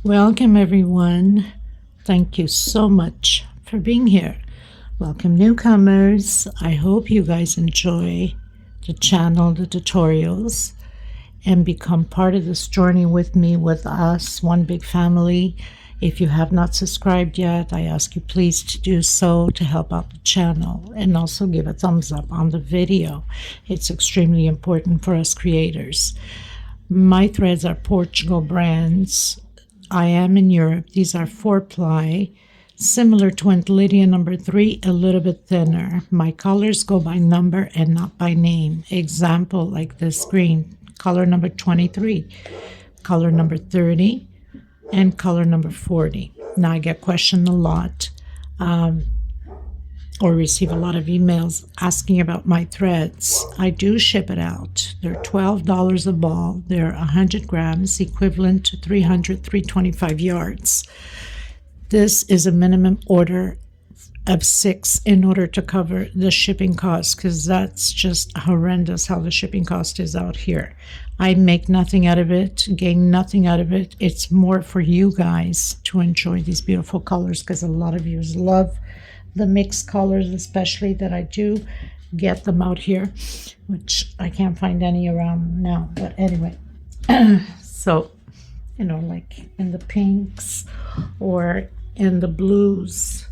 Welcome everyone. Thank you so much for being here. Welcome newcomers. I hope you guys enjoy the channel, the tutorials, and become part of this journey with me, with us, one big family. If you have not subscribed yet, I ask you please to do so to help out the channel, and also give a thumbs up on the video. It's extremely important for us creators. My threads are Portugal brands. I am in Europe. These are 4-ply, similar to Lydia number 3, a little bit thinner. My colors go by number and not by name. Example, like this green, color number 23, color number 30, and color number 40. Now I get questioned a lot, or receive a lot of emails asking about my threads. I do ship it out. They're $12 a ball. They're 100 grams, equivalent to 325 yards. This is a minimum order of 6 in order to cover the shipping cost, because that's just horrendous how the shipping cost is out here. I make nothing out of it, gain nothing out of it. It's more for you guys to enjoy these beautiful colors, because a lot of you love the mixed colors, especially that I do get them out here, which I can't find any around now. But anyway, so, you know, like in the pinks or in the blues,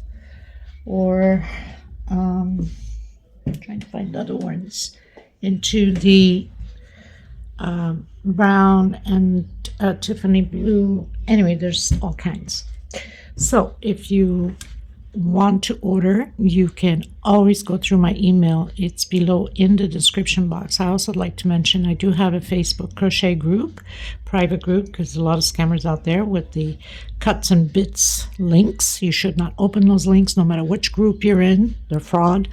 or I'm trying to find other ones, into the brown and Tiffany blue. Anyway, there's all kinds. So if you want to order, you can always go through my email. It's below in the description box. I also like to mention I do have a Facebook crochet group, private group, because a lot of scammers out there with the cuts and bits links. You should not open those links no matter which group you're in. They're fraud.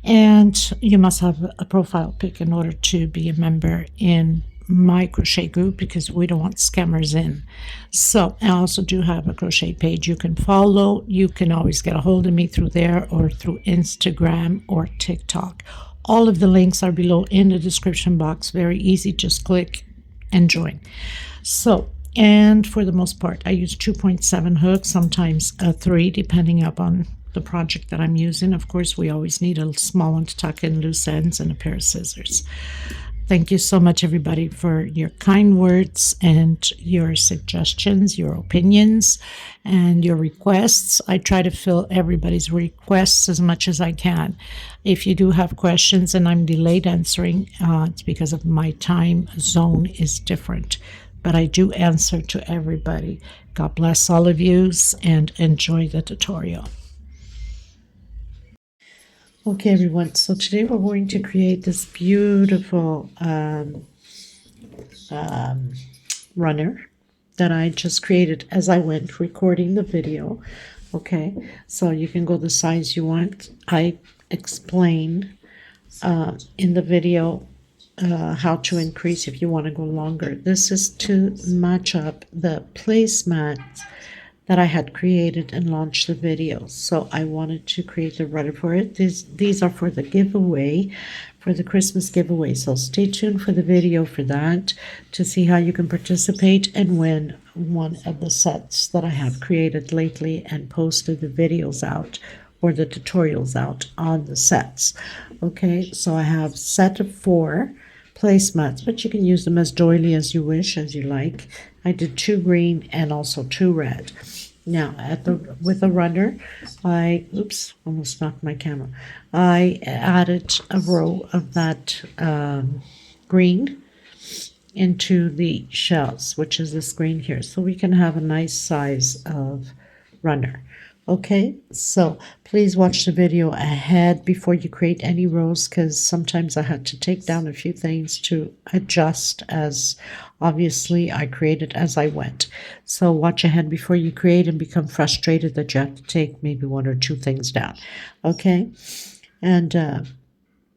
And you must have a profile pic in order to be a member in my crochet group, because we don't want scammers in. So I also do have a crochet page you can follow. You can always get a hold of me through there, or through Instagram or TikTok. All of the links are below in the description box. Very easy, just click and join. So, and for the most part I use 2.7 hooks, sometimes a 3, depending upon the project that I'm using. Of course, we always need a small one to tuck in loose ends, and a pair of scissors. Thank you so much, everybody, for your kind words and your suggestions, your opinions, and your requests. I try to fill everybody's requests as much as I can. If you do have questions and I'm delayed answering, it's because of my time zone is different. But I do answer to everybody. God bless all of you, and enjoy the tutorial. Okay, everyone, so today we're going to create this beautiful runner that I just created as I went recording the video. Okay, so you can go the size you want. I explain in the video how to increase if you want to go longer. This is to match up the placemat that I had created and launched the video. So I wanted to create the runner for it. These are for the giveaway, for the Christmas giveaway. So stay tuned for the video for that, to see how you can participate and win one of the sets that I have created lately and posted the videos out, or the tutorials out on the sets. Okay, so I have a set of 4 placemats, but you can use them as doily as you wish, as you like. I did 2 green and also 2 red. Now with the runner, I almost knocked my camera. I added a row of that green into the shells, which is this green here, so we can have a nice size of runner. Okay, so please watch the video ahead before you create any rows, because sometimes I had to take down a few things to adjust, as obviously I created as I went. So watch ahead before you create and become frustrated that you have to take maybe 1 or 2 things down. Okay, and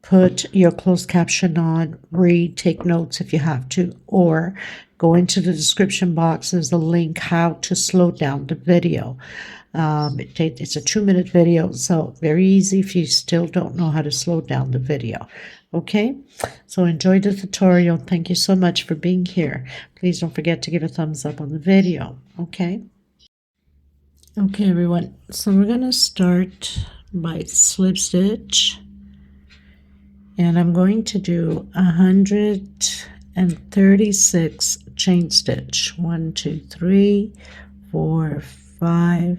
put your closed caption on, read, take notes if you have to, or go into the description box. There's a link how to slow down the video. It's a 2-minute video, so very easy if you still don't know how to slow down the video. Okay, so enjoy the tutorial. Thank you so much for being here. Please don't forget to give a thumbs up on the video. Okay, everyone, so we're going to start by slip stitch, and I'm going to do 136 chain stitch. 1 2 3 4 5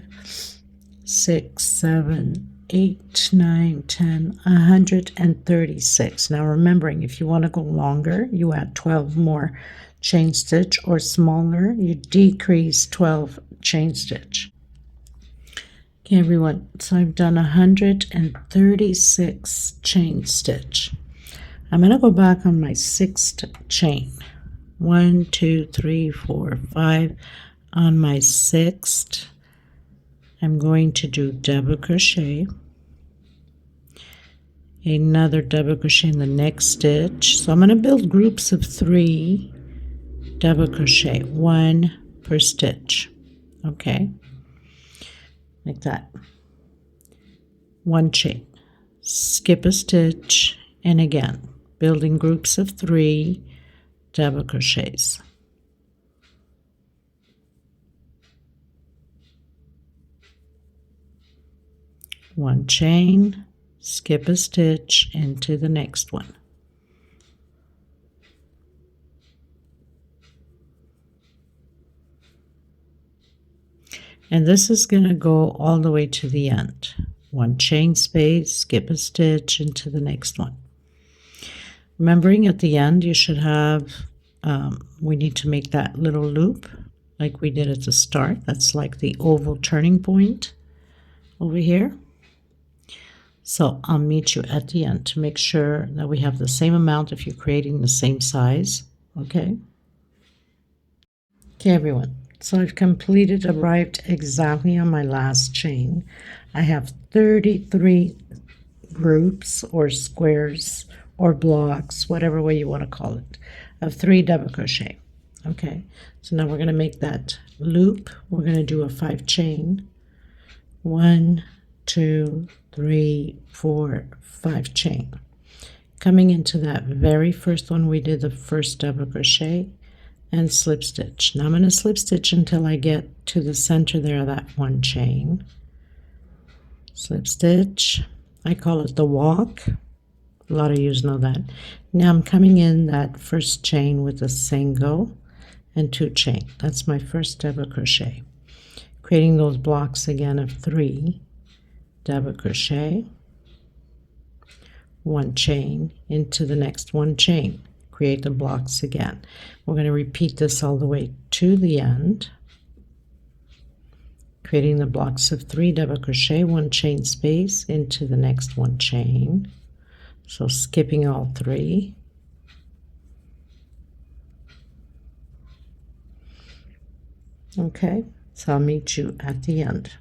6 7 8 9 10 136. Now remembering, if you want to go longer, you add 12 more chain stitch, or smaller, you decrease 12 chain stitch. Okay, everyone, so I've done 136 chain stitch. I'm going to go back on my 6th chain. 1 2 3 4 5. On my 6th, I'm going to do double crochet, another double crochet in the next stitch. So I'm going to build groups of 3 double crochet, 1 per stitch. Okay, like that. 1 chain, skip a stitch, and again building groups of 3 double crochets. One chain, skip a stitch into the next one. And this is going to go all the way to the end. One chain space, skip a stitch into the next one. Remembering at the end you should have, we need to make that little loop like we did at the start. That's like the oval turning point over here. So I'll meet you at the end to make sure that we have the same amount if you're creating the same size. Okay, everyone. So I've arrived exactly on my last chain. I have 33 groups or squares or blocks, whatever way you want to call it, of 3 double crochet. Okay, so now we're going to make that loop. We're going to do a 5 chain. 1 2 3 4 5 chain. Coming into that very first one, we did the first double crochet and slip stitch. Now I'm going to slip stitch until I get to the center there of that 1 chain. Slip stitch. I call it the walk. A lot of you know that. Now I'm coming in that first chain with a single and 2 chain. That's my first double crochet. Creating those blocks again of 3 double crochet, 1 chain into the next 1 chain. Create the blocks again. We're going to repeat this all the way to the end, creating the blocks of 3 double crochet, 1 chain space into the next 1 chain. So skipping all 3. Okay, so I'll meet you at the end.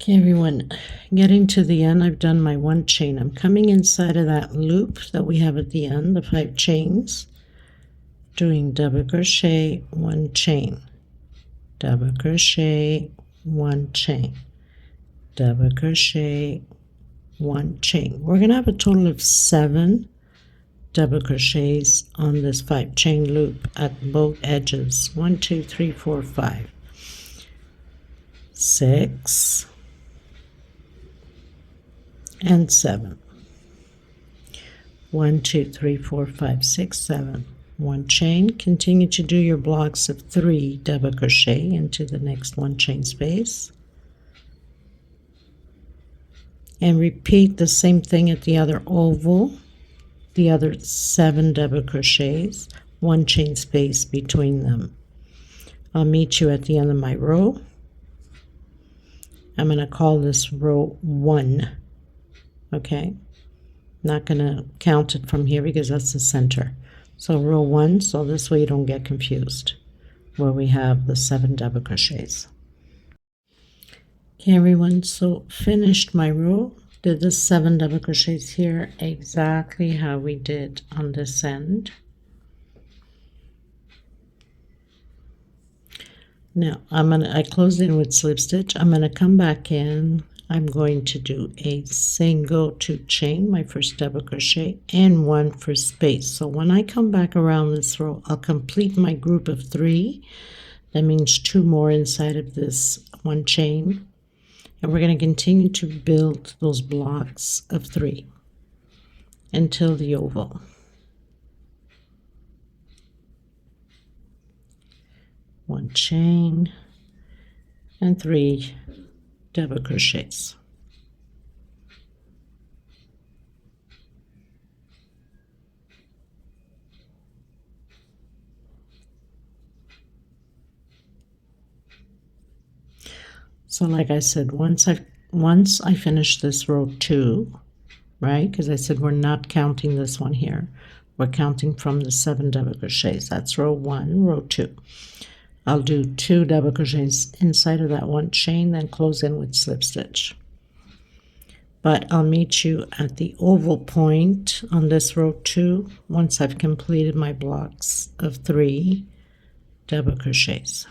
Okay, everyone, getting to the end, I've done my 1 chain. I'm coming inside of that loop that we have at the end, the 5 chains, doing double crochet, 1 chain, double crochet, 1 chain, double crochet, 1 chain. We're going to have a total of 7 double crochets on this 5 chain loop at both edges. 1 2 3 4 5 6 and 7. 1 2 3 4 5 6 7. 1 chain. Continue to do your blocks of 3 double crochet into the next 1 chain space, and repeat the same thing at the other oval, the other 7 double crochets, 1 chain space between them. I'll meet you at the end of my row. I'm going to call this row 1. Okay, not going to count it from here because that's the center. So row 1, so this way you don't get confused, where we have the 7 double crochets. Okay, everyone, so finished my row, did the 7 double crochets here exactly how we did on this end. Now I closed in with slip stitch. I'm going to come back in. I'm going to do a single 2 chain, my first double crochet, and 1 for space. So when I come back around this row, I'll complete my group of 3. That means 2 more inside of this 1 chain. And we're going to continue to build those blocks of 3 until the oval. One chain and 3 double crochets. So like I said, once I finish this row 2, right? Because I said we're not counting this one here. We're counting from the 7 double crochets. That's row 1, row 2. I'll do 2 double crochets inside of that 1 chain, then close in with slip stitch. But I'll meet you at the oval point on this row 2 once I've completed my blocks of 3 double crochets.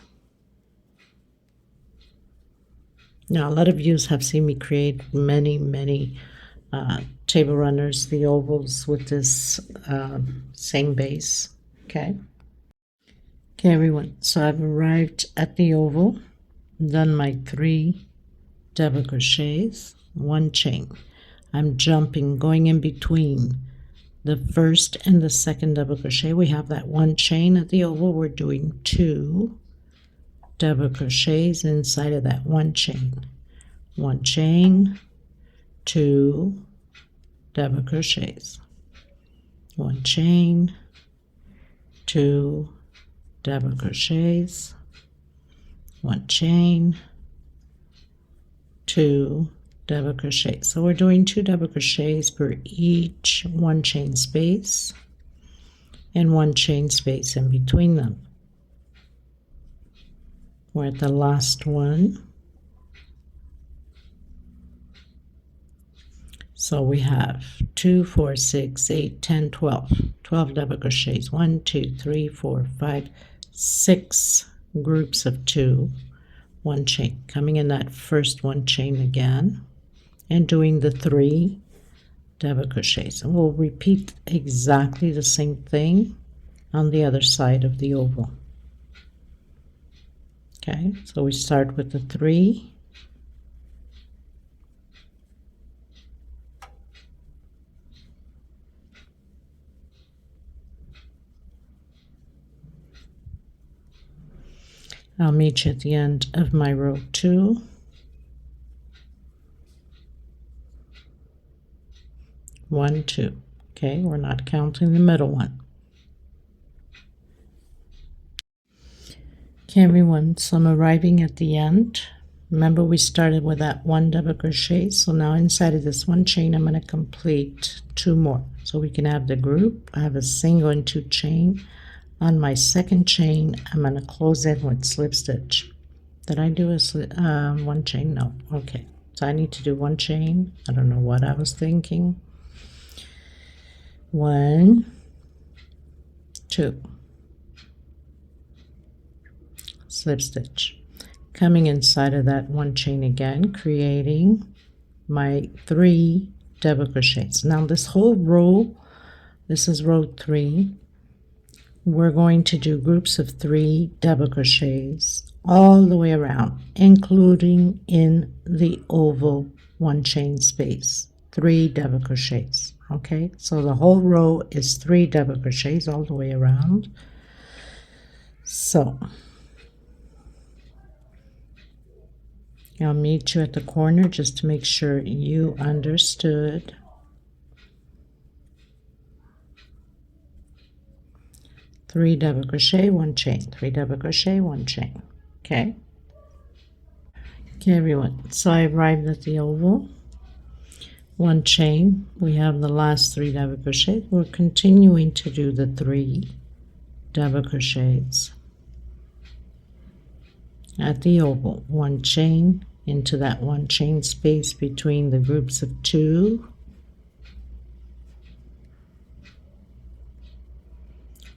Now, a lot of you have seen me create many table runners, the ovals with this same base. Okay, everyone, so I've arrived at the oval, done my 3 double crochets, 1 chain. I'm jumping, going in between the first and the second double crochet. We have that 1 chain at the oval. We're doing 2 double crochets inside of that 1 chain. 1 chain, 2 double crochets. 1 chain, 2 double crochets. 1 chain, 2 double crochets. So we're doing 2 double crochets per each 1 chain space and 1 chain space in between them. We're at the last one. So we have 2, 4, 6, 8, 10, 12. 12 double crochets. 1, 2, 3, 4, 5, 6 groups of 2, 1 chain. Coming in that first 1 chain again and doing the 3 double crochets. And we'll repeat exactly the same thing on the other side of the oval. Okay, so we start with the 3. I'll meet you at the end of my row 2. 1, 2. Okay, we're not counting the middle one. Okay, everyone, so I'm arriving at the end. Remember, we started with that 1 double crochet, so now inside of this 1 chain I'm going to complete 2 more, so we can have the group. I have a single and 2 chain. On my second chain I'm going to close in with slip stitch. Did I do a 1 chain? No. Okay, so I need to do 1 chain. I don't know what I was thinking. 1, 2, slip stitch, coming inside of that 1 chain again, creating my 3 double crochets. Now this whole row, this is row 3, we're going to do groups of 3 double crochets all the way around, including in the oval 1 chain space. 3 double crochets. Okay, so the whole row is 3 double crochets all the way around. So I'll meet you at the corner just to make sure you understood. Three double crochet, 1 chain, 3 double crochet, 1 chain. Okay, everyone, so I arrived at the oval. 1 chain, we have the last 3 double crochets. We're continuing to do the 3 double crochets at the oval. 1 chain into that 1 chain space between the groups of 2,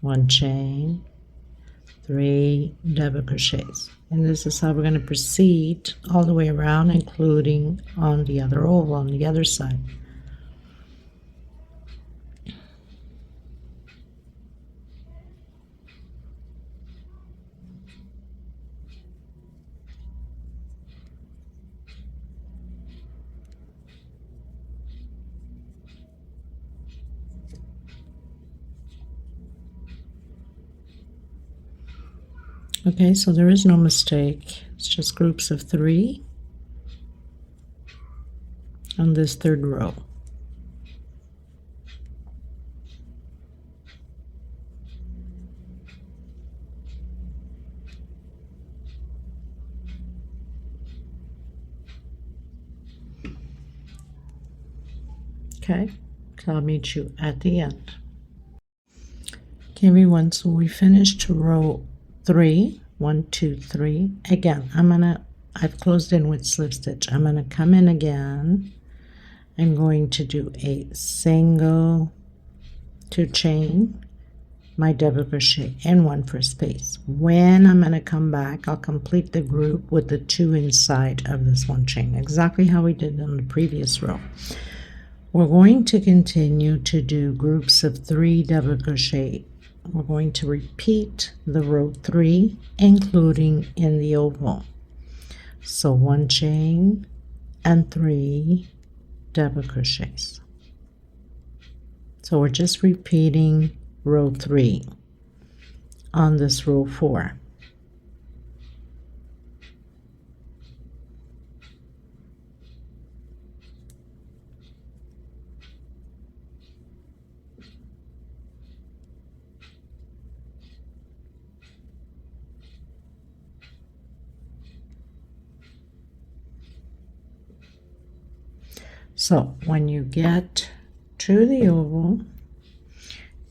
1 chain, 3 double crochets, and this is how we're going to proceed all the way around, including on the other oval on the other side. Okay, so there is no mistake. It's just groups of 3 on this third row. Okay, so I'll meet you at the end. Okay, everyone, so we finished row 3. 1, 2, 3. Again, I've closed in with slip stitch. I'm gonna come in again. I'm going to do a single 2 chain, my double crochet, and 1 for space. When I'm gonna come back, I'll complete the group with the 2 inside of this 1 chain, exactly how we did on the previous row. We're going to continue to do groups of 3 double crochet. We're going to repeat the row 3, including in the oval. So 1 chain and 3 double crochets. So we're just repeating row 3 on this row 4. So when you get to the oval,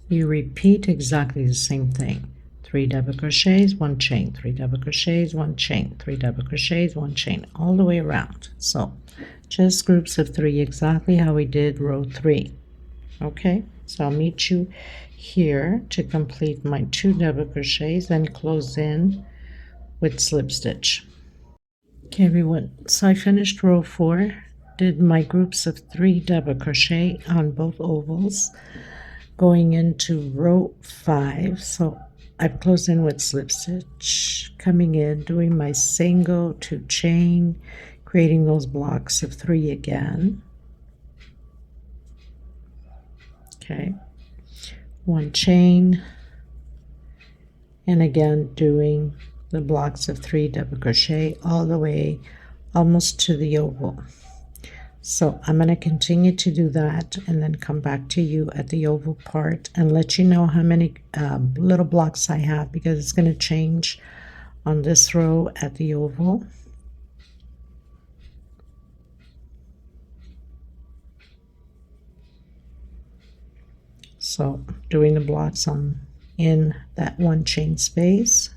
you repeat exactly the same thing. 3 double crochets, 1 chain, 3 double crochets, 1 chain, 3 double crochets, 1 chain, all the way around. So just groups of 3, exactly how we did row 3. Okay, so I'll meet you here to complete my 2 double crochets and close in with slip stitch. Okay, everyone, so I finished row 4, did my groups of 3 double crochet on both ovals, going into row 5. So I've closed in with slip stitch, coming in, doing my single 2 chain, creating those blocks of 3 again. Okay, 1 chain, and again doing the blocks of 3 double crochet all the way almost to the oval. So I'm going to continue to do that and then come back to you at the oval part and let you know how many little blocks I have, because it's going to change on this row at the oval. So doing the blocks on in that 1 chain space.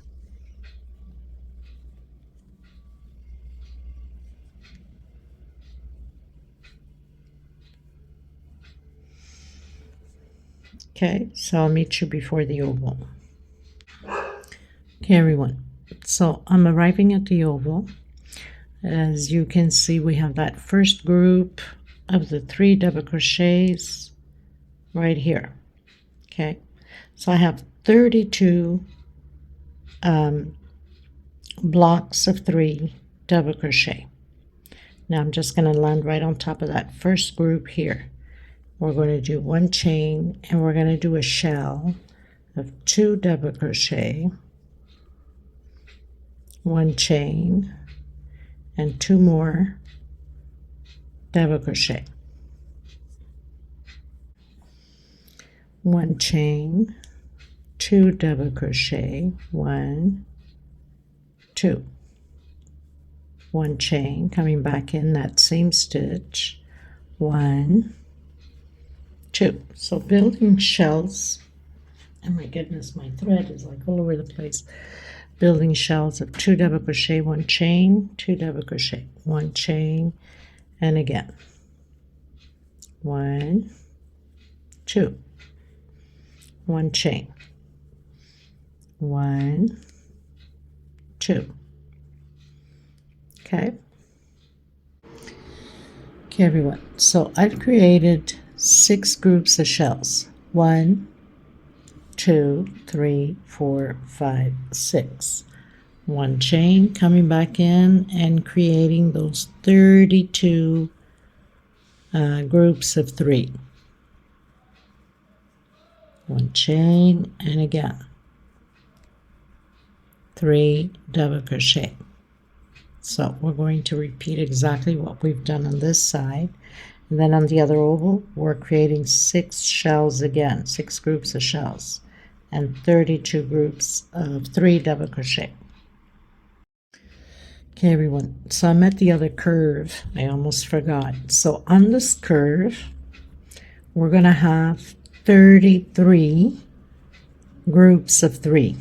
Okay, so I'll meet you before the oval. Okay, everyone, so I'm arriving at the oval. As you can see, we have that first group of the 3 double crochets right here. Okay, so I have 32 blocks of 3 double crochet. Now I'm just going to land right on top of that first group here. We're going to do 1 chain, and we're going to do a shell of 2 double crochet, 1 chain, and 2 more double crochet, 1 chain, 2 double crochet, 1, 2, 1 chain, coming back in that same stitch, 1, 2. So building shells, and my goodness, my thread is like all over the place. Building shells of 2 double crochet, 1 chain, 2 double crochet, 1 chain, and again 1, 2, 1 chain, 1, 2. Okay. Okay, everyone. So I've created 6 groups of shells. 1, 2, 3, 4, 5, 6. 1 chain, coming back in and creating those 32 groups of 3. 1 chain, and again 3 double crochet. So we're going to repeat exactly what we've done on this side, and then on the other oval we're creating 6 shells again, 6 groups of shells, and 32 groups of 3 double crochet. Okay, everyone, so I'm at the other curve. I almost forgot. So on this curve we're going to have 33 groups of 3,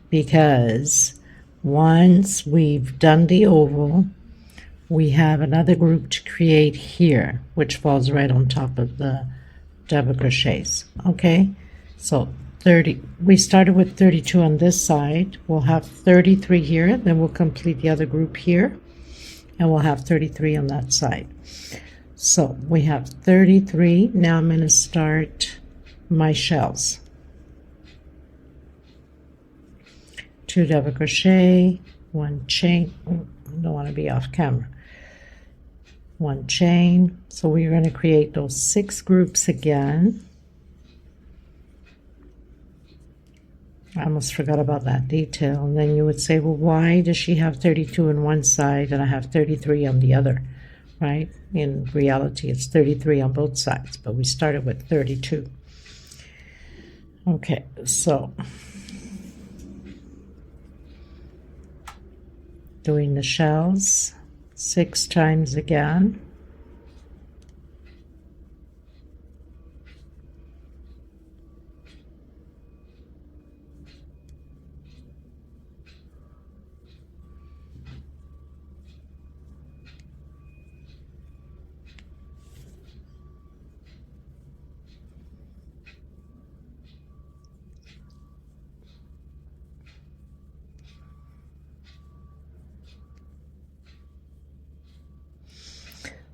because once we've done the oval, we have another group to create here, which falls right on top of the double crochets. Okay, so 30, we started with 32 on this side, we'll have 33 here, then we'll complete the other group here, and we'll have 33 on that side. So we have 33. Now I'm going to start my shells. 2 double crochet, 1 chain. Don't want to be off camera. 1 chain. So we're going to create those 6 groups again. I almost forgot about that detail. And then you would say, well, why does she have 32 on one side and I have 33 on the other? Right? In reality, it's 33 on both sides, but we started with 32. Okay, so doing the shells 6 times again.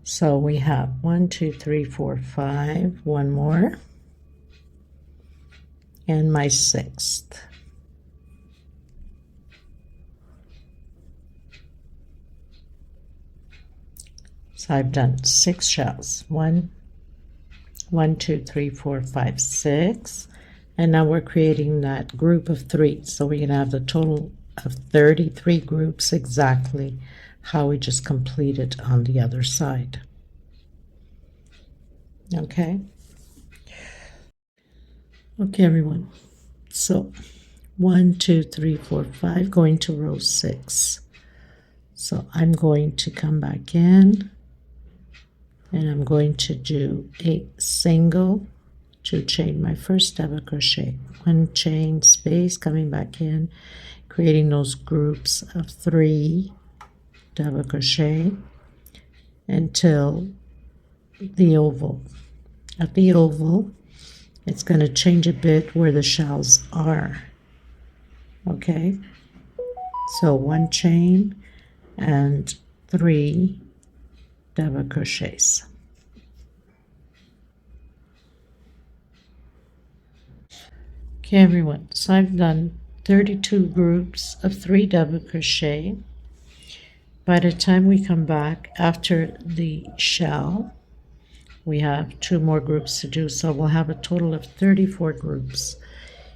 So we have 1, 2, 3, 4, 5, 1 more, and my 6th. So I've done 6 shells. 1, 2, 3, 4, 5, 6, and now we're creating that group of 3. So we're going to have the total of 33 groups, exactly how we just completed on the other side. Okay. Okay, everyone. So 1, 2, 3, 4, 5, going to row 6. So I'm going to come back in, and I'm going to do a single 2 chain, my first double crochet, 1 chain space, coming back in, creating those groups of 3 double crochet until the oval. At the oval, it's going to change a bit where the shells are. Okay, so 1 chain and 3 double crochets. Okay, everyone, so I've done 32 groups of 3 double crochet. By the time we come back after the shell, we have 2 more groups to do, so we'll have a total of 34 groups.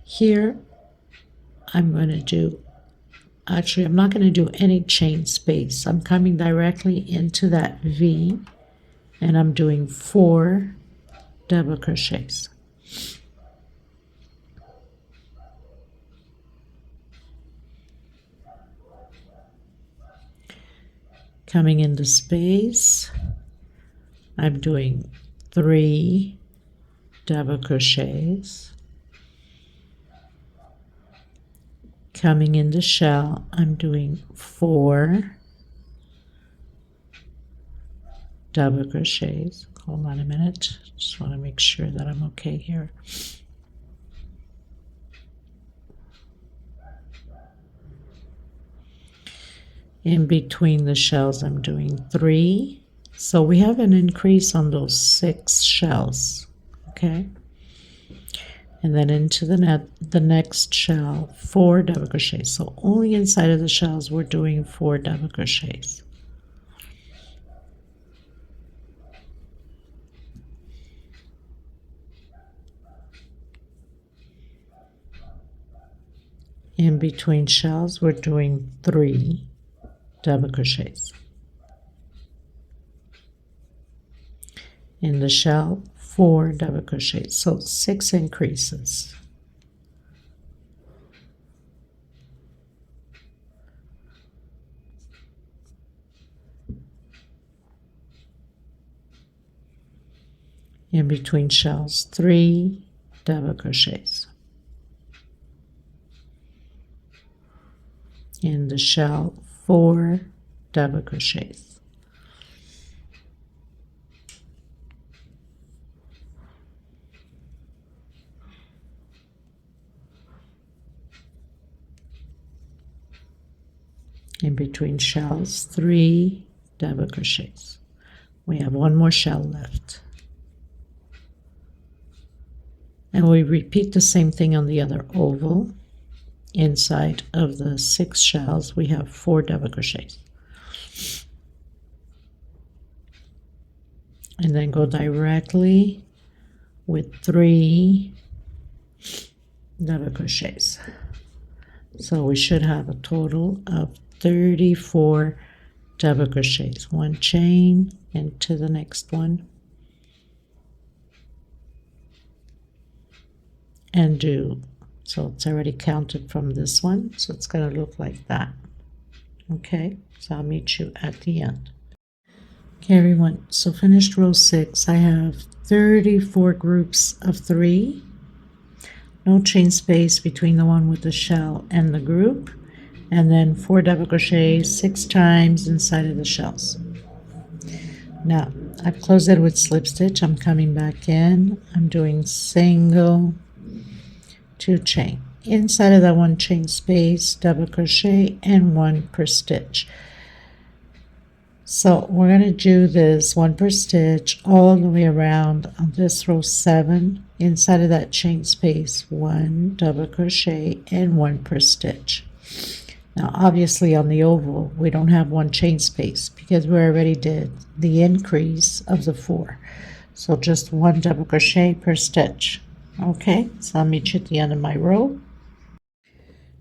Here I'm going to do, actually I'm not going to do any chain space. I'm coming directly into that V, and I'm doing 4 double crochets. Coming into space, I'm doing 3 double crochets. Coming into shell, I'm doing 4 double crochets. Hold on a minute, just want to make sure that I'm okay here. In between the shells, I'm doing 3. So we have an increase on those 6 shells, okay? And then into the next shell, 4 double crochets. So only inside of the shells we're doing 4 double crochets. In between shells we're doing 3 double crochets. In the shell, 4 double crochets, so 6 increases. In between shells, 3 double crochets. In the shell, 4 double crochets. In between shells, 3 double crochets. We have 1 more shell left. And we repeat the same thing on the other oval. Inside of the 6 shells, we have 4 double crochets. And then go directly with 3 double crochets. So we should have a total of 34 double crochets. 1 chain into the next one. And do, so it's already counted from this one, so it's going to look like that. Okay, so I'll meet you at the end. Okay, everyone, so finished row 6. I have 34 groups of 3. No chain space between the one with the shell and the group. And then 4 double crochets 6 times inside of the shells. Now, I've closed it with slip stitch. I'm coming back in. I'm doing single, 2 chain. Inside of that 1 chain space, double crochet, and 1 per stitch. So we're going to do this 1 per stitch all the way around on this row 7. Inside of that chain space, 1 double crochet and 1 per stitch. Now obviously on the oval we don't have 1 chain space because we already did the increase of the 4. So just 1 double crochet per stitch. Okay, so I'll meet you at the end of my row.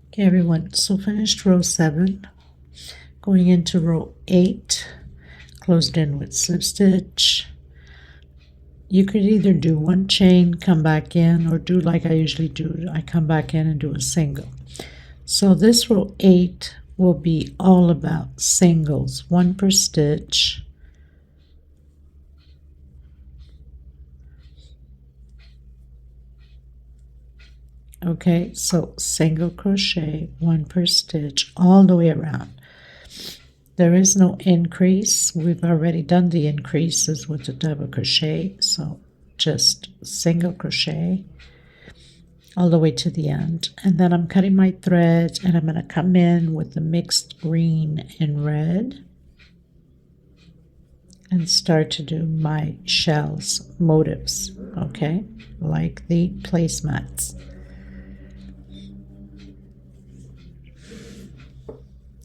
Okay, everyone, so finished row 7. Going into row 8, closed in with slip stitch. You could either do 1 chain, come back in, or do like I usually do. I come back in and do a single. So this row 8 will be all about singles, 1 per stitch. Okay, so single crochet, 1 per stitch all the way around. There is no increase. We've already done the increases with the double crochet, so just single crochet all the way to the end. And then I'm cutting my thread and I'm going to come in with the mixed green and red and start to do my shells motifs, okay, like the placemats.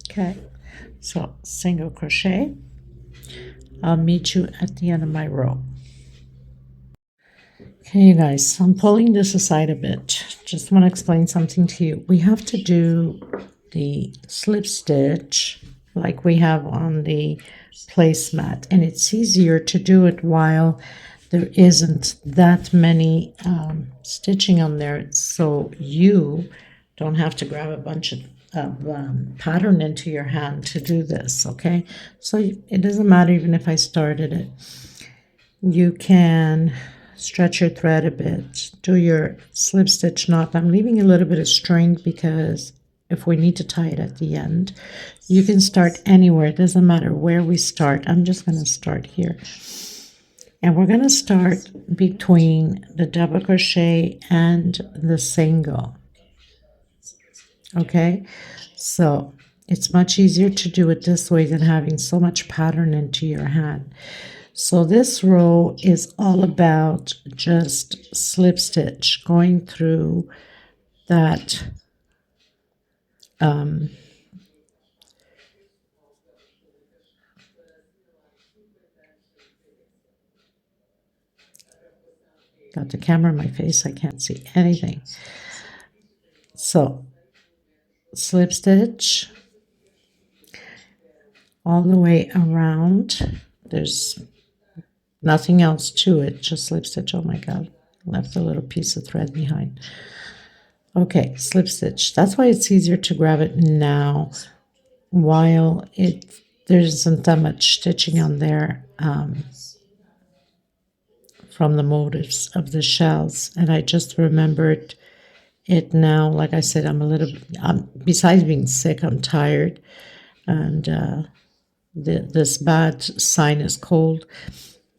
Okay, so single crochet. I'll meet you at the end of my row. Okay, you guys, so I'm pulling this aside a bit. Just want to explain something to you. We have to do the slip stitch like we have on the placemat, and it's easier to do it while there isn't that many stitching on there, so you don't have to grab a bunch of pattern into your hand to do this. Okay, so it doesn't matter even if I started it. You can stretch your thread a bit, do your slip stitch knot. I'm leaving a little bit of string because if we need to tie it at the end, you can start anywhere. It doesn't matter where we start. I'm just going to start here, and we're going to start between the double crochet and the single. Okay, so it's much easier to do it this way than having so much pattern into your hand. So this row is all about just slip stitch, going through that got the camera in my face, I can't see anything. So slip stitch all the way around. There's nothing else to it, just slip stitch. Oh my god, left a little piece of thread behind. Okay, slip stitch. That's why it's easier to grab it now while there isn't that much stitching on there from the motifs of the shells. And I just remembered it now. Like I said, besides being sick, I'm tired, and this bad sinus cold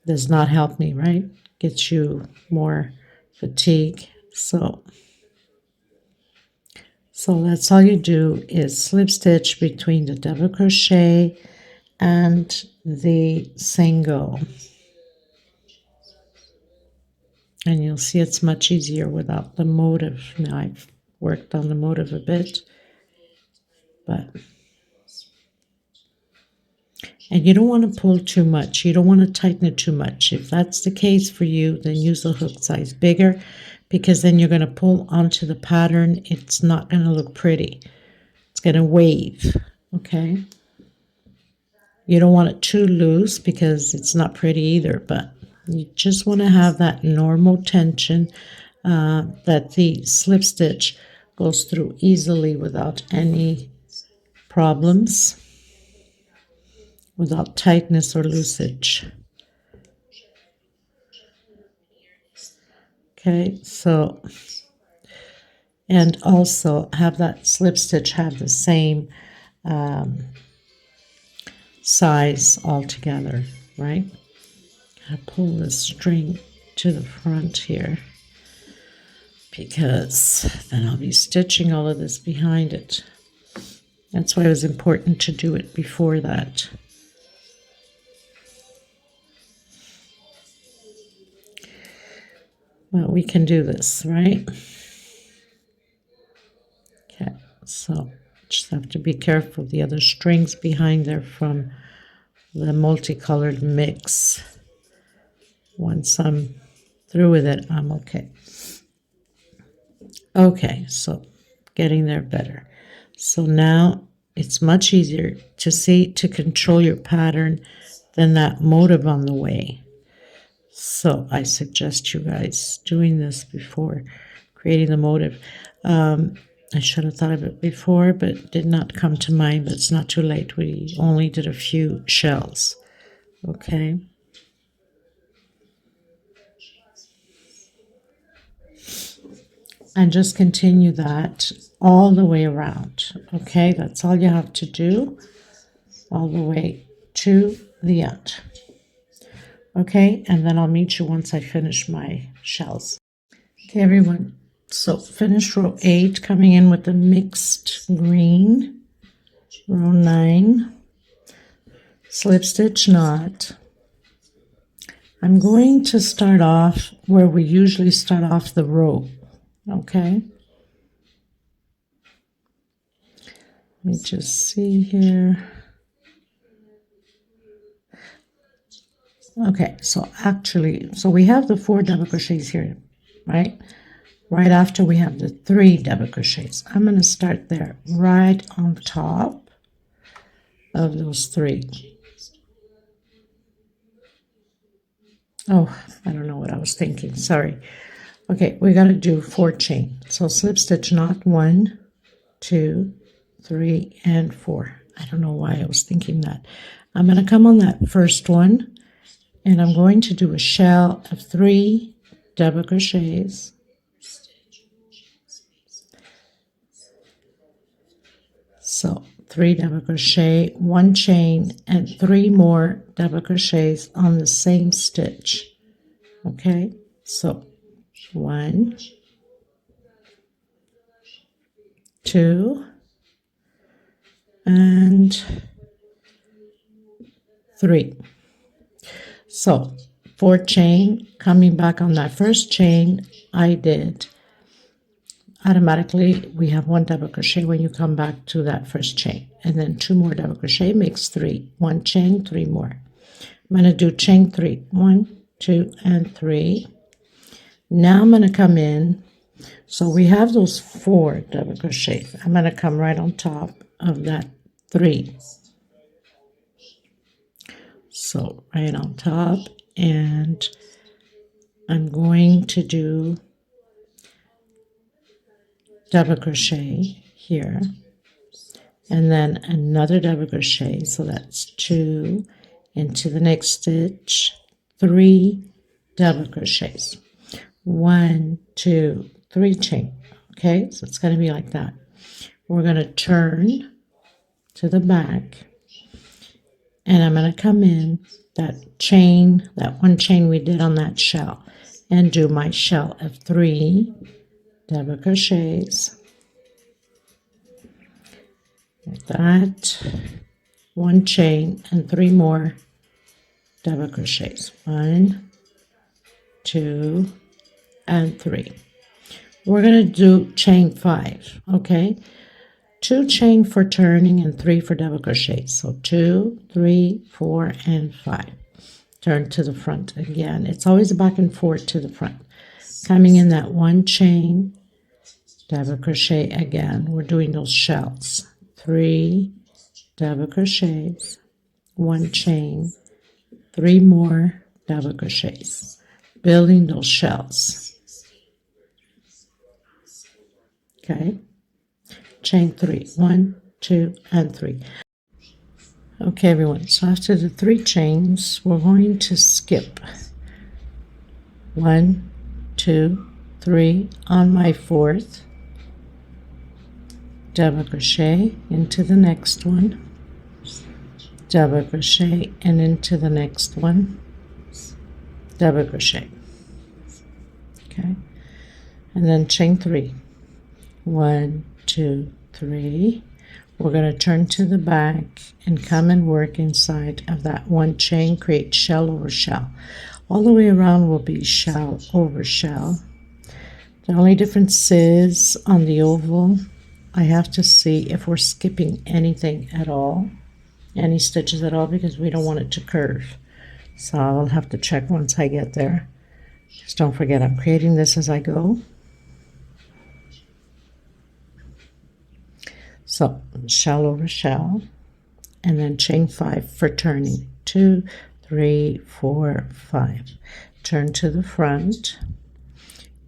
does not help me, right? Gets you more fatigue. So that's all you do is slip stitch between the double crochet and the single. And you'll see it's much easier without the motif. Now I've worked on the motif a bit, and you don't want to pull too much. You don't want to tighten it too much. If that's the case for you, then use a hook size bigger, because then you're going to pull onto the pattern. It's not going to look pretty. It's going to wave, okay? You don't want it too loose because it's not pretty either, but you just want to have that normal tension that the slip stitch goes through easily without any problems, without tightness or loosage. Okay, so, and also have that slip stitch have the same size altogether, right? I pull this string to the front here because then I'll be stitching all of this behind it. That's why it was important to do it before that. Well, we can do this, right? Okay, so just have to be careful. The other strings behind there from the multicolored mix. Once I'm through with it, I'm okay. Okay, so getting there better. So now it's much easier to see, to control your pattern than that motif on the way. So I suggest you guys doing this before creating the motif. I should have thought of it before, but it did not come to mind, but it's not too late. We only did a few shells, okay? And just continue that all the way around, okay? That's all you have to do, all the way to the end. Okay, and then I'll meet you once I finish my shells. Okay, everyone, so finish row 8, coming in with the mixed green, row 9, slip stitch knot. I'm going to start off where we usually start off the row, okay? Let me just see here. Okay, so we have the 4 double crochets here, right? Right after we have the 3 double crochets. I'm going to start there, right on top of those 3. Oh, I don't know what I was thinking, sorry. Okay, we got to do 4 chain. So slip stitch knot 1, 2, 3, and 4. I don't know why I was thinking that. I'm going to come on that first one, and I'm going to do a shell of 3 double crochets. So 3 double crochet, 1 chain, and 3 more double crochets on the same stitch. Okay, so 1, 2, and 3. So 4 chain, coming back on that first chain I did, automatically we have 1 double crochet when you come back to that first chain, and then 2 more double crochet makes 3. 1 chain, 3 more. I'm going to do chain 3, 1, 2, and 3. Now I'm going to come in, so we have those 4 double crochets. I'm going to come right on top of that 3. So right on top, and I'm going to do double crochet here, and then another double crochet, so that's 2 into the next stitch, 3 double crochets, 1, 2, 3 chain. Okay, so it's going to be like that. We're going to turn to the back, and I'm going to come in that chain, that 1 chain we did on that shell, and do my shell of 3 double crochets like that, 1 chain and 3 more double crochets, 1, 2, and 3. We're going to do chain 5. Okay, 2 chain for turning and 3 for double crochets, so 2, 3, 4, and 5. Turn to the front again. It's always a back and forth to the front, coming in that 1 chain, double crochet again. We're doing those shells, 3 double crochets, 1 chain, 3 more double crochets, building those shells. Okay, chain 3, 1, 2, and 3. Okay, everyone, so after the 3 chains, we're going to skip 1, 2, 3 on my 4th, double crochet into the next one, double crochet, and into the next one, double crochet. Okay, and then chain 3, 1, 2, 3. We're going to turn to the back and come and work inside of that 1 chain, create shell over shell. All the way around will be shell over shell. The only difference is on the oval, I have to see if we're skipping anything at all, any stitches at all, because we don't want it to curve. So I'll have to check once I get there. Just don't forget, I'm creating this as I go. So shell over shell, and then chain 5 for turning, 2, 3, 4, 5. Turn to the front,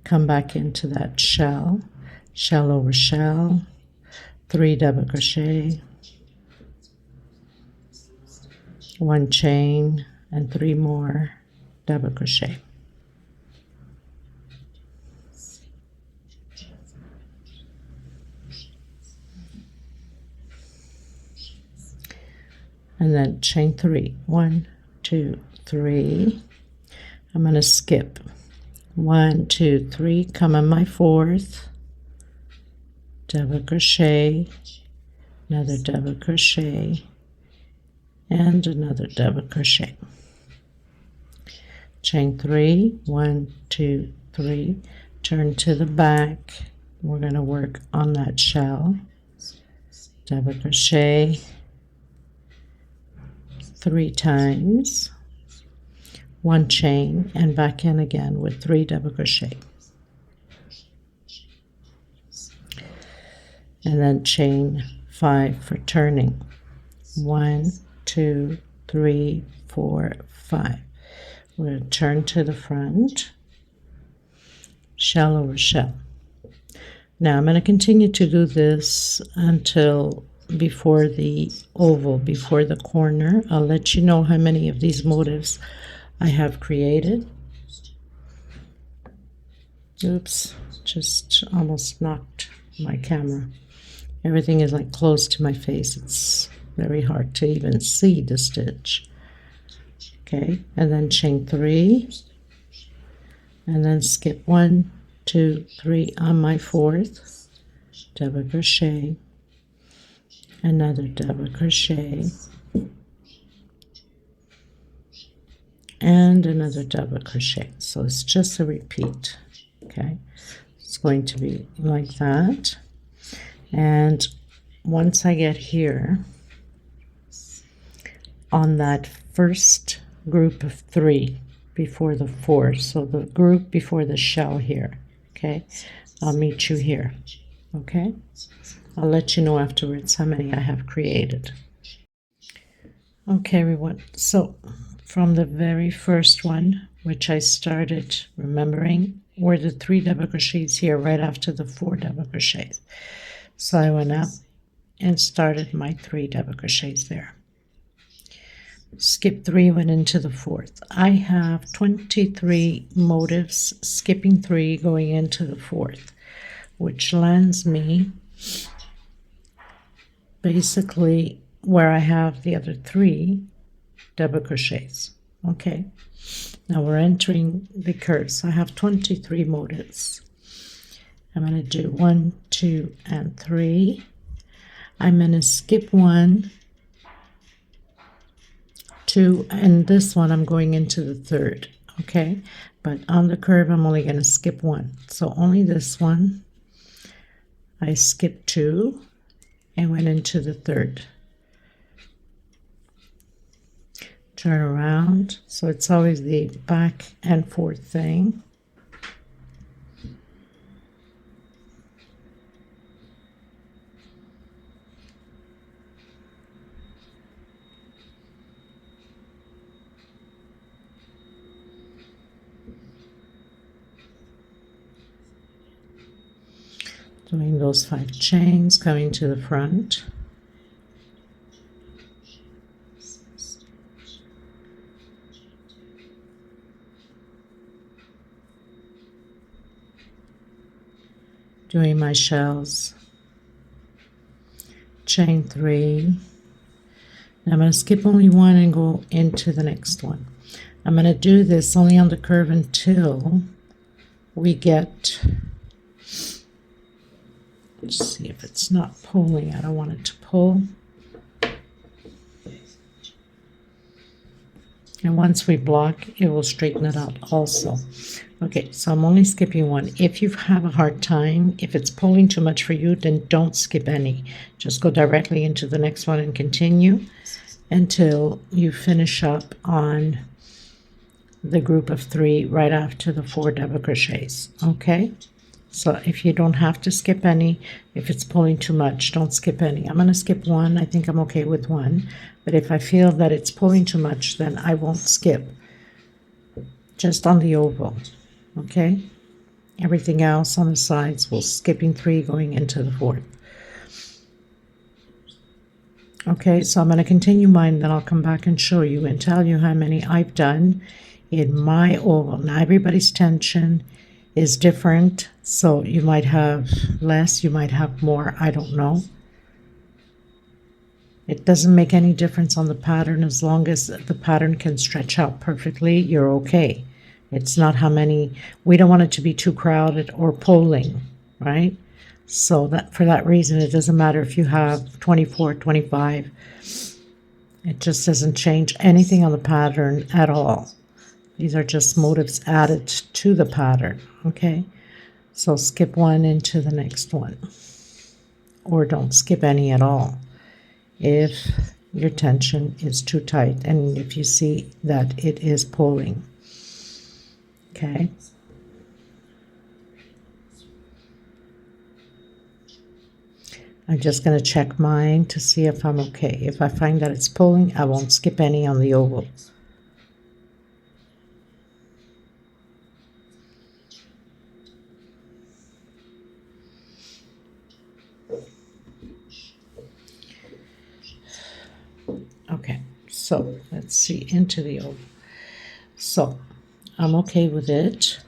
come back into that shell, shell over shell, 3 double crochet, 1 chain, and 3 more double crochet. And then chain 3, 1, 2, 3. I'm going to skip 1, 2, 3, come on my 4th, double crochet, another double crochet, and another double crochet. Chain 3, 1, 2, 3, turn to the back. We're going to work on that shell, double crochet 3 times, 1 chain, and back in again with 3 double crochet, and then chain 5 for turning, 1, 2, 3, 4, 5. We're going to turn to the front, shell over shell. Now I'm going to continue to do this until before the oval, before the corner. I'll let you know how many of these motifs I have created. Oops, just almost knocked my camera. Everything is like close to my face. It's very hard to even see the stitch. Okay, and then chain 3, and then skip 1, 2, 3 on my 4th, double crochet, another double crochet, and another double crochet. So it's just a repeat. Okay, it's going to be like that. And once I get here on that first group of 3 before the 4, so the group before the shell here, okay, I'll meet you here. Okay, I'll let you know afterwards how many I have created. Okay, everyone, so from the very first one, which I started remembering, were the 3 double crochets here right after the 4 double crochets. So I went up and started my 3 double crochets there. Skip 3, went into the 4th. I have 23 motifs, skipping 3, going into the 4th, which lands me basically where I have the other 3 double crochets. Okay, now we're entering the curves. I have 23 motifs. I'm going to do 1, 2, and 3. I'm going to skip 1, 2, and this one I'm going into the 3rd. Okay, but on the curve I'm only going to skip 1. So only this one. I skipped 2 and went into the 3rd. Turn around, so it's always the back and forth thing. Doing those 5 chains, coming to the front. Doing my shells, chain 3. Now I'm going to skip only 1 and go into the next one. I'm going to do this only on the curve until we get, let's see if it's not pulling. I don't want it to pull. And once we block, it will straighten it out also. Okay, so I'm only skipping 1. If you have a hard time, if it's pulling too much for you, then don't skip any. Just go directly into the next one and continue until you finish up on the group of 3 right after the 4 double crochets. Okay, so if you don't have to skip any, if it's pulling too much, don't skip any. I'm going to skip 1. I think I'm okay with 1. But if I feel that it's pulling too much, then I won't skip. Just on the oval. Okay? Everything else on the sides, we'll skipping 3 going into the 4th. Okay, so I'm going to continue mine, then I'll come back and show you and tell you how many I've done in my oval. Now, everybody's tension is different, so you might have less, you might have more, I don't know. It doesn't make any difference on the pattern. As long as the pattern can stretch out perfectly, you're okay. It's not how many, we don't want it to be too crowded or pulling, right? So that for that reason, it doesn't matter if you have 24, 25. It just doesn't change anything on the pattern at all. These are just motifs added to the pattern, okay? So skip 1 into the next one. Or don't skip any at all if your tension is too tight and if you see that it is pulling. Okay. I'm just going to check mine to see if I'm okay. If I find that it's pulling, I won't skip any on the oval. Okay, so let's see into the oval. So I'm okay with it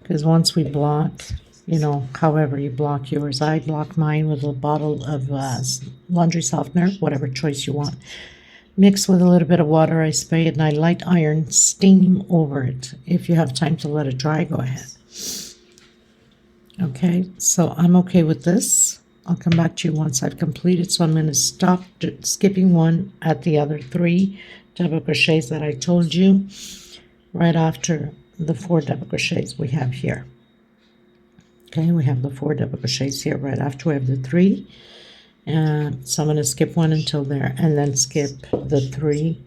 because once we block, you know, however you block yours, I block mine with a bottle of laundry softener, whatever choice you want. Mix with a little bit of water, I spray it, and I light iron steam over it. If you have time to let it dry, go ahead. Okay, so I'm okay with this. I'll come back to you once I've completed. So I'm going to stop skipping one at the other 3 double crochets that I told you right after the 4 double crochets we have here. Okay, we have the 4 double crochets here right after we have the 3. So I'm going to skip one until there and then skip the 3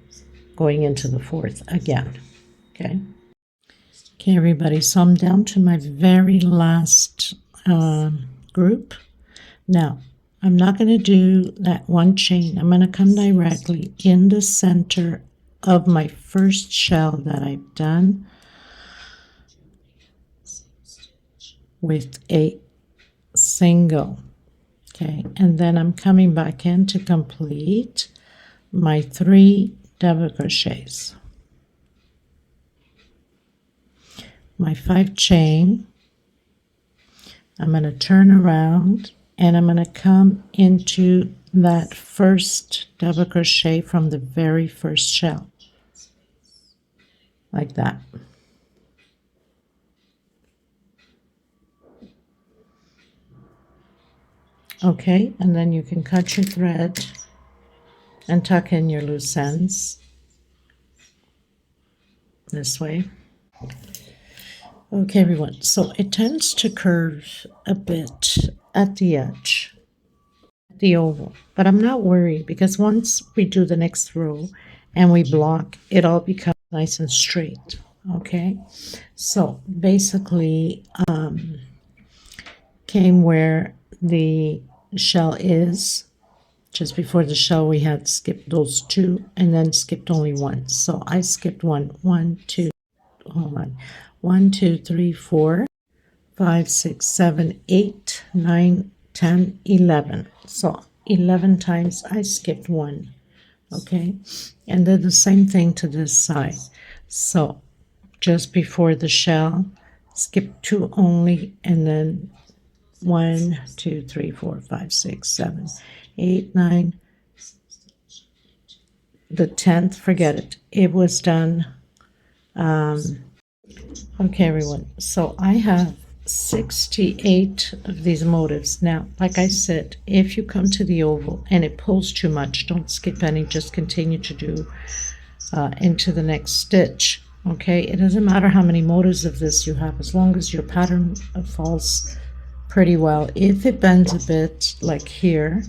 going into the 4th again. Okay. Okay, everybody, so I'm down to my very last group. Now, I'm not going to do that one chain. I'm going to come directly in the center of my first shell that I've done with a single. Okay, and then I'm coming back in to complete my 3 double crochets. My 5 chain, I'm going to turn around and I'm going to come into that first double crochet from the very first shell, like that. Okay, and then you can cut your thread and tuck in your loose ends this way. Okay, everyone, so it tends to curve a bit at the edge, the oval, but I'm not worried because once we do the next row and we block, it all becomes nice and straight. Okay, so basically came where the shell is. Just before the shell we had skipped those 2 and then skipped only 1. So I skipped 1, 1, 2, 3, 4, 5, 6, 7, 8, 9, 10, 11. So 11 times I skipped 1. Okay, and then the same thing to this side. So just before the shell, skip 2 only, and then 1, 2, 3, 4, 5, 6, 7, 8, 9. The 10th, forget it. It was done. Okay, everyone. So I have 68 of these motifs. Now, like I said, if you come to the oval and it pulls too much, don't skip any. Just continue to do into the next stitch. Okay, it doesn't matter how many motifs of this you have, as long as your pattern falls pretty well. If it bends a bit, like here,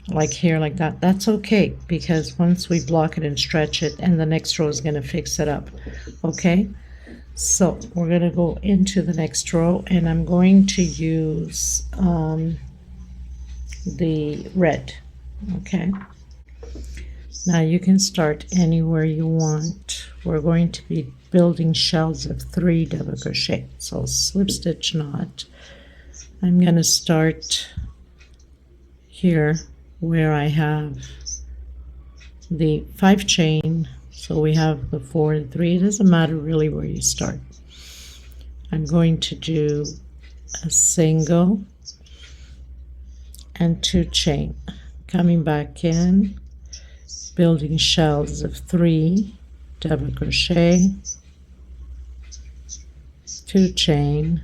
like that, that's okay, because once we block it and stretch it, and the next row is going to fix it up. Okay, so we're going to go into the next row, and I'm going to use the red. Okay, now you can start anywhere you want. We're going to be building shells of 3 double crochet. So slip stitch knot. I'm going to start here where I have the 5 chain. So we have the 4 and 3. It doesn't matter really where you start. I'm going to do a single and 2 chain, coming back in, building shells of 3 double crochet, 2 chain,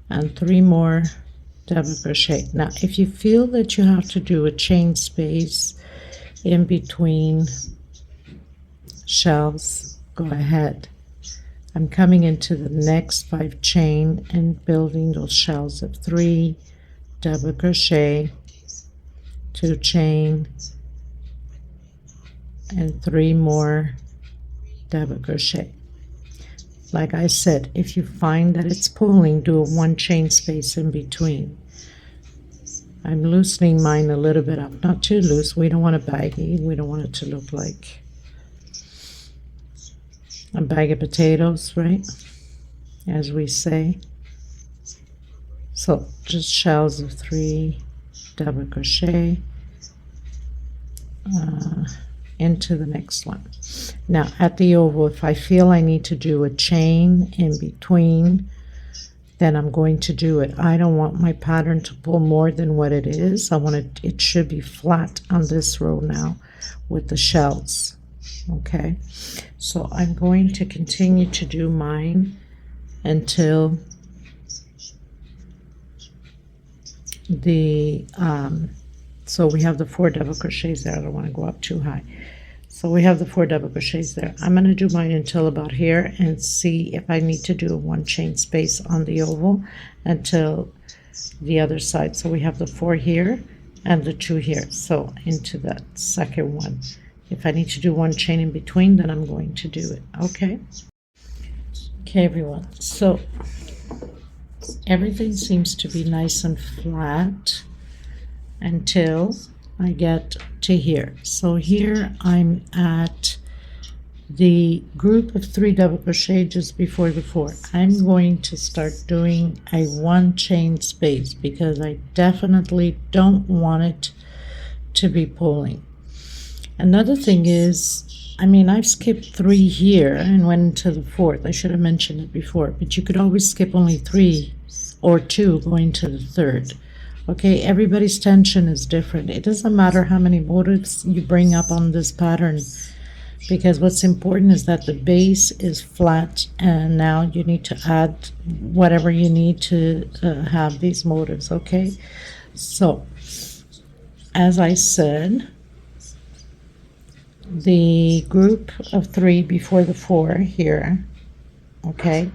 and 3 more double crochet. Now if you feel that you have to do a chain space in between shells, go ahead. I'm coming into the next 5 chain and building those shells of 3 double crochet, 2 chain, and 3 more double crochet. Like I said, if you find that it's pulling, do a 1 chain space in between. I'm loosening mine a little bit up, not too loose. We don't want a baggy. We don't want it to look like a bag of potatoes, right? As we say. So just shells of 3 double crochet into the next one. Now at the oval, if I feel I need to do a chain in between, then I'm going to do it. I don't want my pattern to pull more than what it is. I want it should be flat on this row now with the shells. Okay, so I'm going to continue to do mine until the so we have the 4 double crochets there. I don't want to go up too high. So we have the 4 double crochets there. I'm going to do mine until about here and see if I need to do 1 chain space on the oval until the other side. So we have the 4 here and the 2 here. So into that second one. If I need to do 1 chain in between, then I'm going to do it. Okay. Okay, everyone. So everything seems to be nice and flat until I get to here. So here I'm at the group of 3 double crochet just before the 4. I'm going to start doing a 1 chain space because I definitely don't want it to be pulling. Another thing is, I mean, I've skipped 3 here and went into the 4th. I should have mentioned it before, but you could always skip only 3 or 2 going to the 3rd. Okay, everybody's tension is different. It doesn't matter how many motifs you bring up on this pattern, because what's important is that the base is flat, and now you need to add whatever you need to have these motifs. Okay, so as I said, the group of 3 before the 4 here, okay,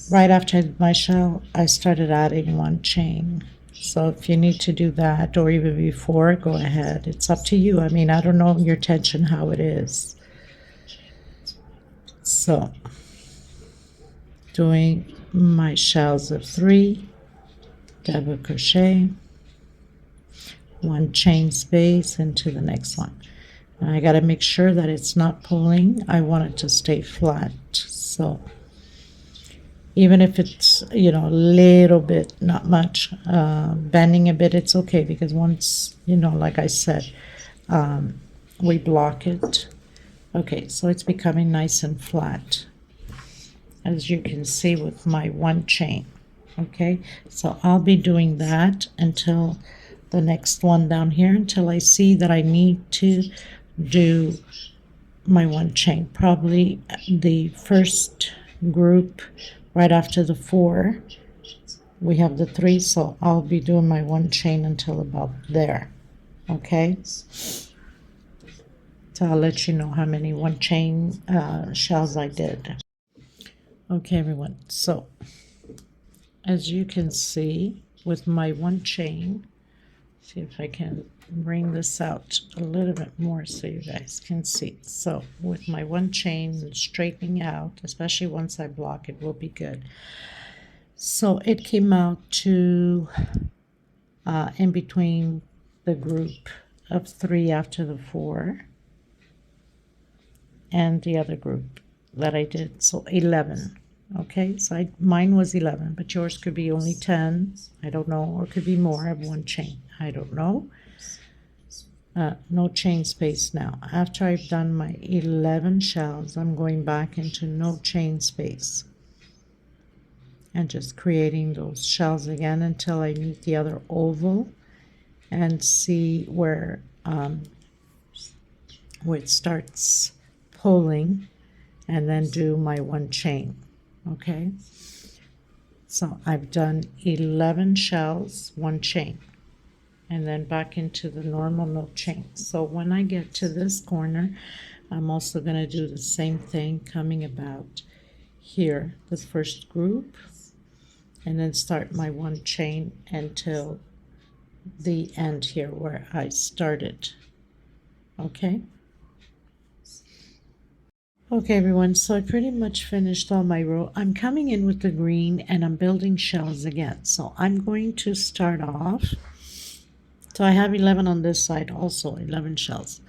right after I did my shell, I started adding 1 chain. So if you need to do that, or even before, go ahead. It's up to you. I mean, I don't know your tension, how it is. So doing my shells of 3, double crochet, 1 chain space into the next one. And I got to make sure that it's not pulling. I want it to stay flat. So even if it's, you know, a little bit, not much, bending a bit, it's okay, because once, you know, like I said, we block it. Okay, so it's becoming nice and flat, as you can see with my 1 chain. Okay, so I'll be doing that until the next one down here, until I see that I need to do my 1 chain. Probably the first group right after the 4, we have the 3, so I'll be doing my 1 chain until about there. Okay, so I'll let you know how many 1 chain shells I did. Okay, everyone, so as you can see with my 1 chain, see if I can bring this out a little bit more so you guys can see. So with my 1 chain straightening out, especially once I block it, will be good. So it came out to in between the group of 3 after the 4 and the other group that I did, so 11. Okay, so mine was 11, but yours could be only 10, I don't know, or could be more of 1 chain, I don't know. No chain space now. After I've done my 11 shells, I'm going back into no chain space and just creating those shells again until I meet the other oval and see where it starts pulling, and then do my 1 chain. Okay, so I've done 11 shells, 1 chain, and then back into the normal no chain. So when I get to this corner, I'm also going to do the same thing, coming about here, the first group, and then start my 1 chain until the end here where I started. Okay. Okay, everyone, so I pretty much finished all my row. I'm coming in with the green and I'm building shells again. So I'm going to start off. So I have 11 on this side, also 11 shells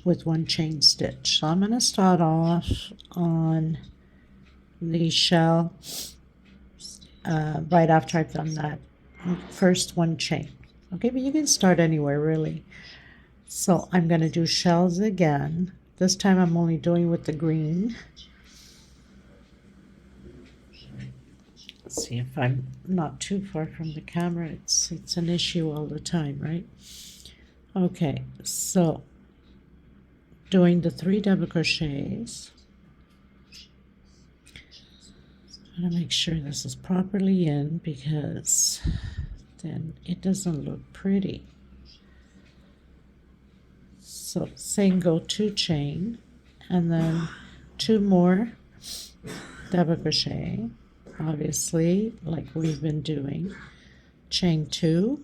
with 1 chain stitch. So I'm going to start off on the shell right after I've done that first 1 chain. Okay, but you can start anywhere really. So I'm going to do shells again. This time I'm only doing with the green. Let's see if I'm not too far from the camera. It's an issue all the time, right? Okay, so doing the 3 double crochets. I want to make sure this is properly in, because then it doesn't look pretty. So single 2 chain, and then 2 more double crochet, obviously like we've been doing, chain 2,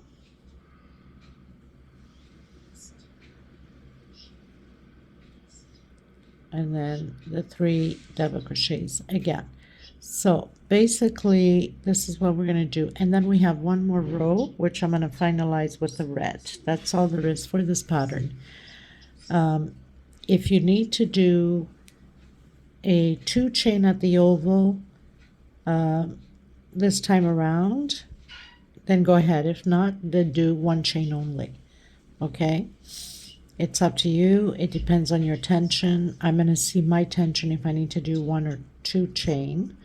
and then the 3 double crochets again. So basically this is what we're going to do, and then we have one more row which I'm going to finalize with the red. That's all there is for this pattern. If you need to do a 2 chain at the oval this time around, then go ahead. If not, then do 1 chain only. Okay, it's up to you. It depends on your tension. I'm going to see my tension if I need to do 1 or 2 chain.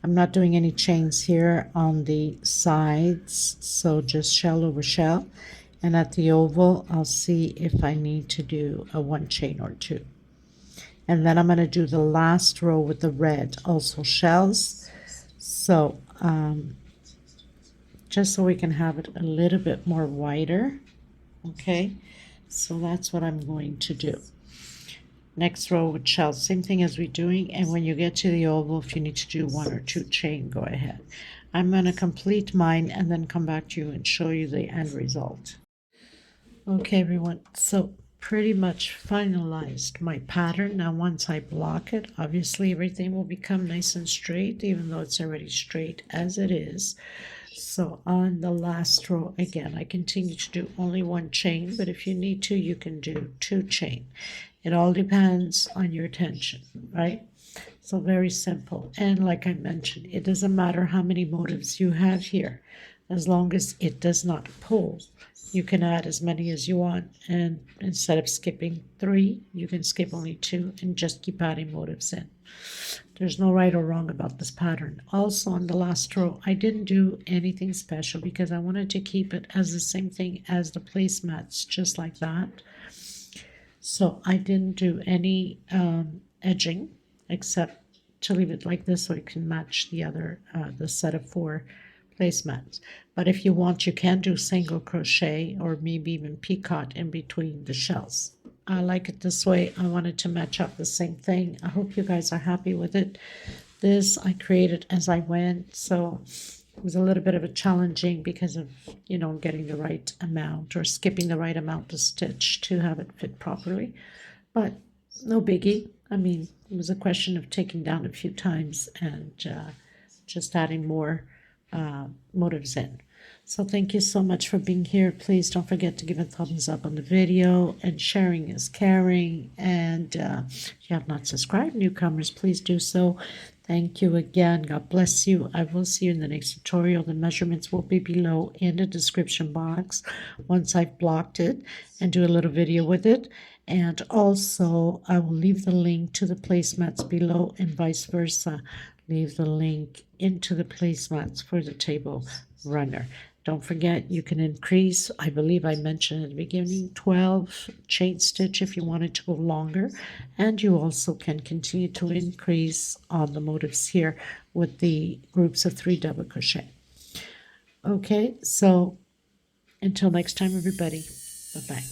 I'm not doing any chains here on the sides, so just shell over shell, and at the oval I'll see if I need to do a 1 chain or 2. And then I'm going to do the last row with the red, also shells. So just so we can have it a little bit more wider. Okay, so that's what I'm going to do. Next row with shells, same thing as we're doing, and when you get to the oval, if you need to do 1 or 2 chain, go ahead. I'm going to complete mine and then come back to you and show you the end result. Okay everyone, so pretty much finalized my pattern. Now once I block it, obviously everything will become nice and straight, even though it's already straight as it is. So on the last row again, I continue to do only 1 chain, but if you need to, you can do 2 chain. It all depends on your tension, right? So very simple. And like I mentioned, it doesn't matter how many motifs you have here, as long as it does not pull. You can add as many as you want, and instead of skipping 3, you can skip only 2 and just keep adding motifs in. There's no right or wrong about this pattern. Also on the last row, I didn't do anything special because I wanted to keep it as the same thing as the placemats, just like that. So I didn't do any edging, except to leave it like this so it can match the other, the set of 4 placemats. But if you want, you can do single crochet or maybe even picot in between the shells. I like it this way. I wanted to match up the same thing. I hope you guys are happy with it. This I created as I went, so it was a little bit of a challenging because of, you know, getting the right amount or skipping the right amount to stitch to have it fit properly. But no biggie. I mean, it was a question of taking down a few times and just adding more motifs in. So thank you so much for being here. Please don't forget to give a thumbs up on the video, and sharing is caring. And if you have not subscribed, newcomers, please do so. Thank you again. God bless you. I will see you in the next tutorial. The measurements will be below in the description box once I've blocked it and do a little video with it. And also I will leave the link to the placemats below, and vice versa. Leave the link into the placemats for the table runner. Don't forget, you can increase, I believe I mentioned at the beginning, 12 chain stitch if you wanted to go longer. And you also can continue to increase on the motifs here with the groups of 3 double crochet. Okay, so until next time, everybody. Bye-bye.